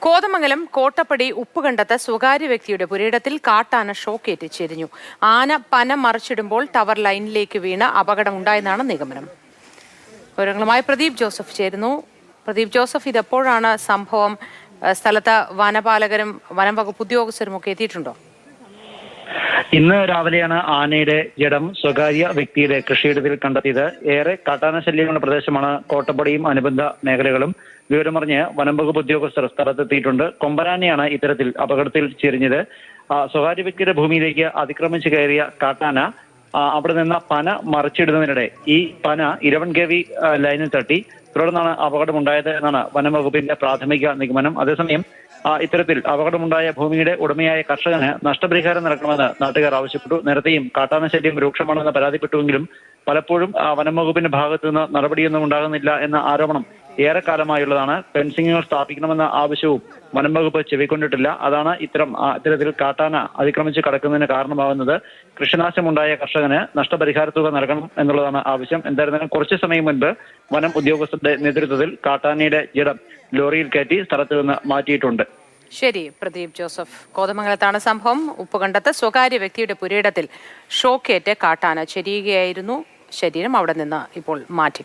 കോതമംഗലം കോട്ടപ്പടി ഉപ്പുകണ്ടത്ത് സ്വകാര്യ വ്യക്തിയുടെ പുരയിടത്തിൽ കാട്ടാന ഷോക്കേറ്റ് ചെരിഞ്ഞു. ആന പന മറിച്ചിടുമ്പോൾ ടവർ ലൈനിലേക്ക് വീണ് അപകടമുണ്ടായെന്നാണ് നിഗമനം. വിവരങ്ങളുമായി പ്രദീപ് ജോസഫ് ചേരുന്നു. പ്രദീപ് ജോസഫ്, ഇതെപ്പോഴാണ് സംഭവം? സ്ഥലത്ത് വനപാലകരും വനം വകുപ്പ് ഉദ്യോഗസ്ഥരും ഒക്കെ എത്തിയിട്ടുണ്ടോ? ഇന്ന് രാവിലെയാണ് ആനയുടെ ജഡം സ്വകാര്യ വ്യക്തിയുടെ കൃഷിയിടത്തിൽ കണ്ടെത്തിയത്. ഏറെ കാട്ടാന ശല്യമുള്ള പ്രദേശമാണ് കോട്ടപ്പടിയും അനുബന്ധ മേഖലകളും. വിവരമറിഞ്ഞ് വനം വകുപ്പ് ഉദ്യോഗസ്ഥർ സ്ഥലത്തെത്തിയിട്ടുണ്ട്. കൊമ്പനാനയാണ് ഇത്തരത്തിൽ അപകടത്തിൽ ചെരിഞ്ഞത്. സ്വകാര്യ വ്യക്തിയുടെ ഭൂമിയിലേക്ക് അതിക്രമിച്ച് കയറിയ കാട്ടാന അവിടെ നിന്ന് പന മറിച്ചിടുന്നതിനിടെ ഈ പന 11 kV ലൈനിൽ തട്ടി. തുടർന്നാണ് അപകടമുണ്ടായത് എന്നാണ് വനം വകുപ്പിന്റെ പ്രാഥമിക നിഗമനം. അതേസമയം ഇത്തരത്തിൽ അപകടമുണ്ടായ ഭൂമിയുടെ ഉടമയായ കർഷകന് നഷ്ടപരിഹാരം നൽകണമെന്ന് നാട്ടുകാർ ആവശ്യപ്പെട്ടു. നേരത്തെയും കാട്ടാന ശല്യം രൂക്ഷമാണെന്ന് പരാതിപ്പെട്ടുവെങ്കിലും പലപ്പോഴും വനം വകുപ്പിന്റെ ഭാഗത്തു നിന്ന് നടപടിയൊന്നും ഉണ്ടാകുന്നില്ല എന്ന ആരോപണം ഏറെക്കാലമായുള്ളതാണ്. ഫെൻസിങ്ങുകൾ സ്ഥാപിക്കണമെന്ന ആവശ്യവും വനം വകുപ്പ് ചെവിക്കൊണ്ടിട്ടില്ല. അതാണ് ഇത്തരത്തിൽ കാട്ടാന അതിക്രമിച്ച് കടക്കുന്നതിന് കാരണമാകുന്നത്. കൃഷിനാശമുണ്ടായ കർഷകന് നഷ്ടപരിഹാര തുക നൽകണം എന്നുള്ളതാണ് ആവശ്യം. എന്തായിരുന്നാലും കുറച്ചു സമയം മുൻപ് വനം ഉദ്യോഗസ്ഥരുടെ നേതൃത്വത്തിൽ കാട്ടാനയുടെ ജഡം ലോറിയിൽ കയറ്റി സ്ഥലത്ത് നിന്ന് മാറ്റിയിട്ടുണ്ട്. ശരി പ്രദീപ് ജോസഫ്. കോതമംഗലത്താണ് സംഭവം. ഉപ്പുകണ്ടത്ത് സ്വകാര്യ വ്യക്തിയുടെ പുരയിടത്തിൽ ഷോക്കേറ്റ് കാട്ടാന ചെരിയുകയായിരുന്നു. ശരീരം അവിടെ നിന്ന് ഇപ്പോൾ മാറ്റി.